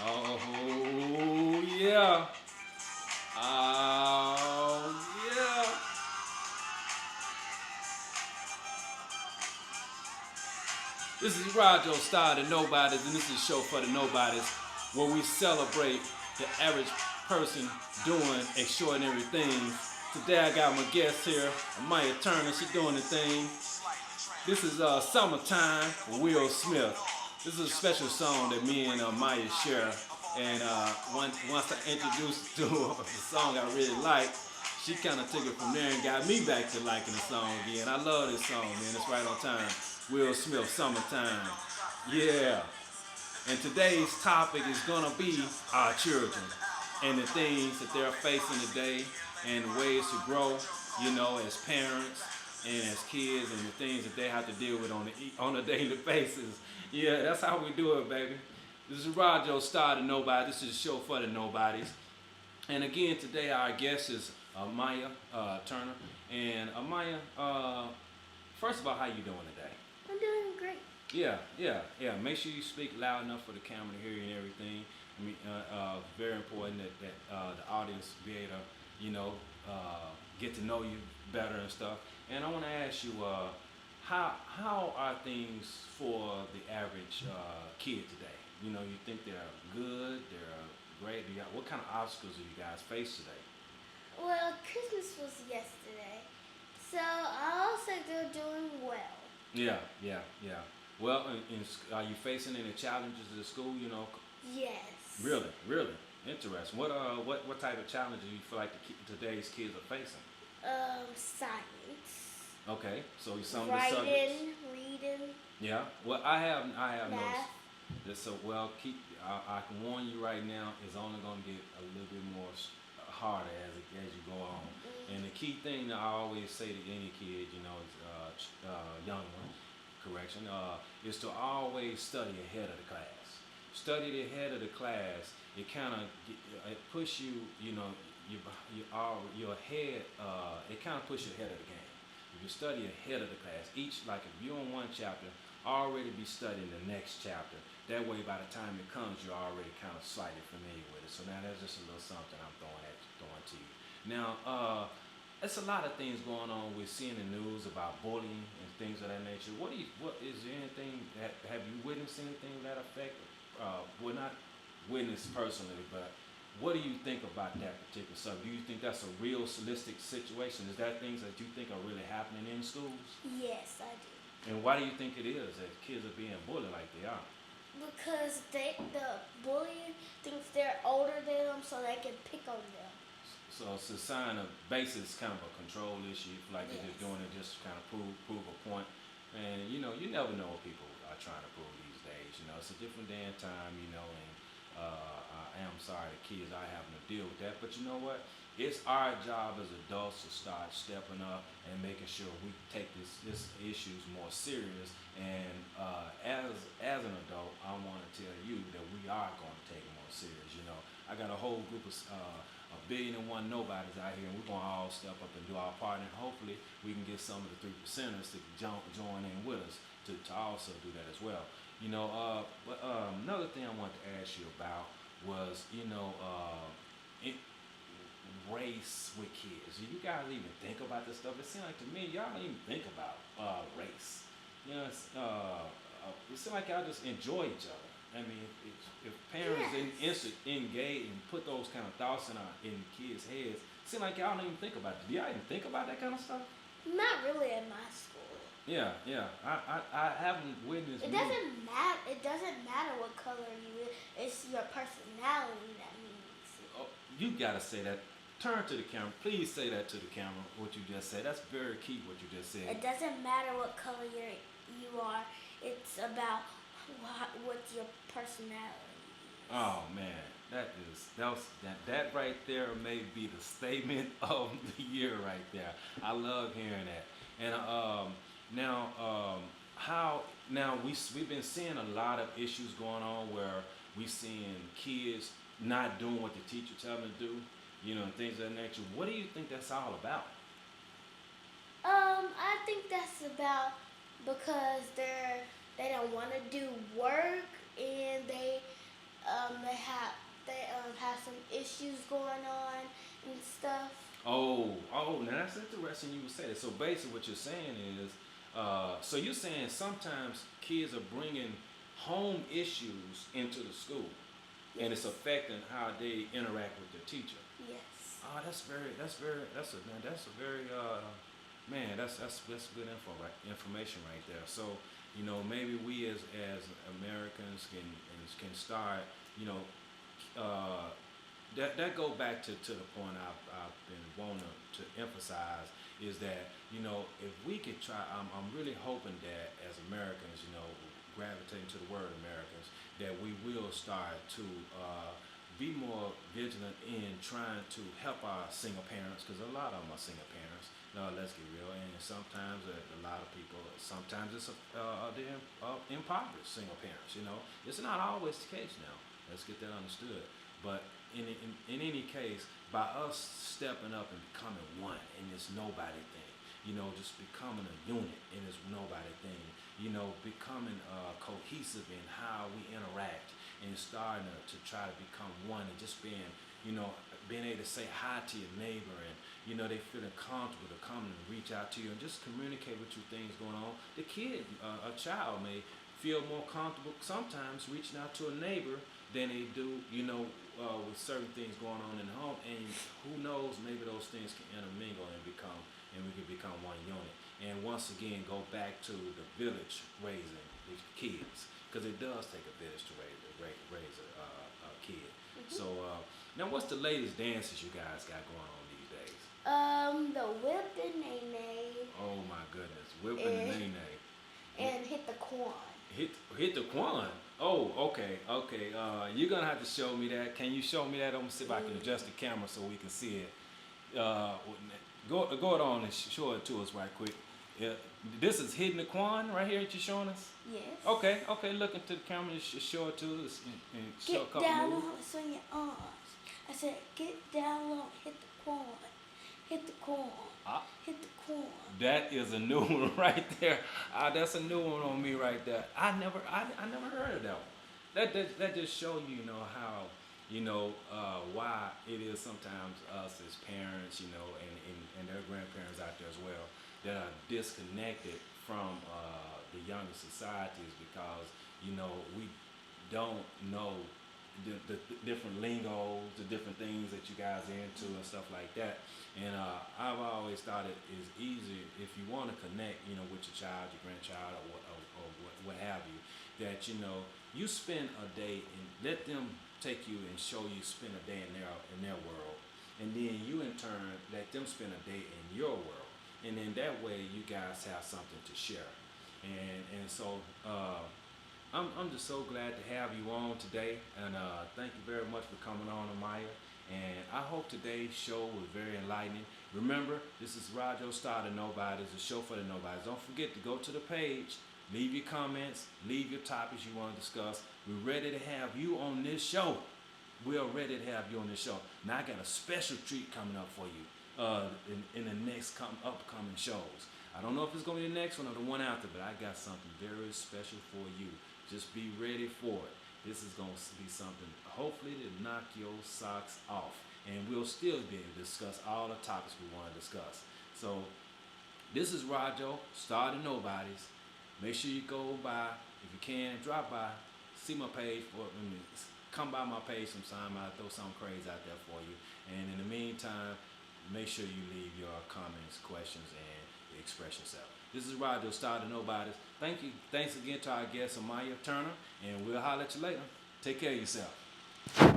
Oh yeah. Oh yeah. This is Roger Star, the Nobodies, and this is a show for the Nobodies, where we celebrate the average person doing extraordinary things. Today I got my guest here, Amya Turner. She doing the thing. This is Summertime with Will Smith. This is a special song that me and Maya share. And once I introduced to her the song I really like, she kind of took it from there and got me back to liking the song again. I love this song, man. It's right on time. Will Smith, Summertime. Yeah. And today's topic is gonna be our children and the things that they're facing today and ways to grow, as parents and as kids and the things that they have to deal with on a daily basis. Yeah, that's how we do it, baby. This is Roger Star, the Nobody. This is a show for the Nobodies. And again, today our guest is Maya Turner. And Maya, first of all, how you doing today? I'm doing great. Yeah. Make sure you speak loud enough for the camera to hear you and everything. I mean, very important that the audience be able to, get to know you better and stuff. And I want to ask you, how are things for the average kid today? You think they're good, they're great. What kind of obstacles do you guys face today? Well, Christmas was yesterday, so I'll say they're doing well. Yeah. Well, are you facing any challenges at school? Yes. Really interesting. What type of challenges do you feel like today's kids are facing? Science, Okay, so some of the subjects. writing, reading, Yeah. Well, I have noticed math. that. So well, I can warn you right now. It's only going to get a little bit more harder as you go on. And the key thing that I always say to any kid, is young one, correction, is to always study ahead of the class. Study ahead of the class. It kind of it push you, your head. It kind of push you ahead of the game. If you study ahead of the class, like if you're in one chapter, already be studying the next chapter. That way, by the time it comes, you're already kind of slightly familiar with it. So now that's just a little something I'm throwing to you. Now, it's a lot of things going on. We're seeing the news about bullying and things of that nature. What is there anything that have you witnessed anything of that effect? Well, not witnessed personally, but what do you think about that particular subject? Do you think that's a real realistic situation? Is that things that you think are really happening in schools? Yes, I do. And why do you think it is that kids are being bullied like they are? Because the bully thinks they're older than them, so they can pick on them. So it's a sign of basis, kind of a control issue. You feel like they're just Yes. doing it just to kind of prove a point. And you never know what people are trying to prove these days. It's a different day and time. And I am sorry the kids are having to deal with that. But you know what? It's our job as adults to start stepping up and making sure we take this issues more serious. And as an adult, I want to tell you that we are going to take it more serious. I got a whole group of a billion and one nobodies out here, and we're going to all step up and do our part. And hopefully, we can get some of the 3%ers to join in with us to also do that as well. But another thing I wanted to ask you about was, it, race with kids. Do you guys even think about this stuff? It seems like to me, y'all don't even think about race. It seems like y'all just enjoy each other. I mean, if parents didn't Yes. engage and put those kind of thoughts in kids' heads, it seems like y'all don't even think about it. Do y'all even think about that kind of stuff? Not really in my school. Yeah. I haven't witnessed It me. doesn't matter. It doesn't matter what color you is. It's your personality that means it. Oh, you gotta say that. Turn to the camera. Please say that to the camera. What you just said. That's very key. What you just said. It doesn't matter what color you are. It's about what your personality is. Oh man, that right there may be the statement of the year right there. I love hearing that. And now how now we've been seeing a lot of issues going on where we seeing kids not doing what the teacher tell them to do, and things of that nature. What do you think that's all about? I think that's about because they don't want to do work and they that's interesting you would say that. So basically, what you're saying is, so you're saying sometimes kids are bringing home issues into the school, and it's Yes. affecting how they interact with their teacher. Yes. Oh, that's a very man, that's good information right there. So maybe we as Americans can start, you know, uh, that go back to the point I've been wanting to emphasize is that if we could try, I'm really hoping that as Americans, gravitating to the word Americans, that we will start to be more vigilant in trying to help our single parents, because a lot of them are single parents. No, let's get real. And sometimes a lot of people, sometimes it's they're impoverished single parents. It's not always the case now. Let's get that understood. But in any case, by us stepping up and becoming one in this nobody thing, just becoming a unit in this nobody thing, becoming cohesive in how we interact and starting to try to become one and just being able to say hi to your neighbor and, they feeling comfortable to come and reach out to you and just communicate with you things going on. The kid, a child may feel more comfortable sometimes reaching out to a neighbor than they do, with certain things going on in the home. And who knows, maybe those things can intermingle and we can become one unit. And once again, go back to the village raising the kids, because it does take a village to raise a kid. Mm-hmm. So now, what's the latest dances you guys got going on these days? The whip and nay-nay. Oh my goodness, whipping and nay-nay. And hit the corn. Hit the quan. Oh, okay. You're gonna have to show me that. Can you show me that? I'm gonna see if I can adjust the camera so we can see it. Go it on and show it to us right quick. Yeah, this is hitting the quan right here that you're showing us. Yes. Okay. Look into the camera and show it to us and show a Get couple down moves. on it, swing your arms. I said, get down low, hit the corn. Hit the corn. Hit the corn. That is a new one right there. That's a new one on me right there. I never heard of that one. That just show you, how, why it is sometimes us as parents, and their grandparents out there as well, that are disconnected from the younger societies because, we don't know the different lingos, the different things that you guys are into and stuff like that. And I've always thought it is easy if you want to connect, with your child, your grandchild, or what have you, that you spend a day and let them take you and show you spend a day in their world, and then you in turn let them spend a day in your world, and then that way you guys have something to share. And so I'm just so glad to have you on today, and thank you very much for coming on, Amya. And I hope today's show was very enlightening. Remember, this is Rajo Star the Nobodies, the show for the Nobodies. Don't forget to go to the page, leave your comments, leave your topics you want to discuss. We're ready to have you on this show. We are ready to have you on this show. Now I got a special treat coming up for you in the next upcoming shows. I don't know if it's going to be the next one or the one after, but I got something very special for you. Just be ready for it. This is going to be something, hopefully, to knock your socks off. And we'll still be able to discuss all the topics we want to discuss. So, this is Rajo, Star the Nobodies. Make sure you go by, if you can, drop by, see my page, come by my page sometime. I'll throw something crazy out there for you. And in the meantime, make sure you leave your comments, questions, and express yourself. This is Rajo, Star the Nobodies. Thank you. Thanks again to our guest, Amya Turner, and we'll holler at you later. Take care of yourself.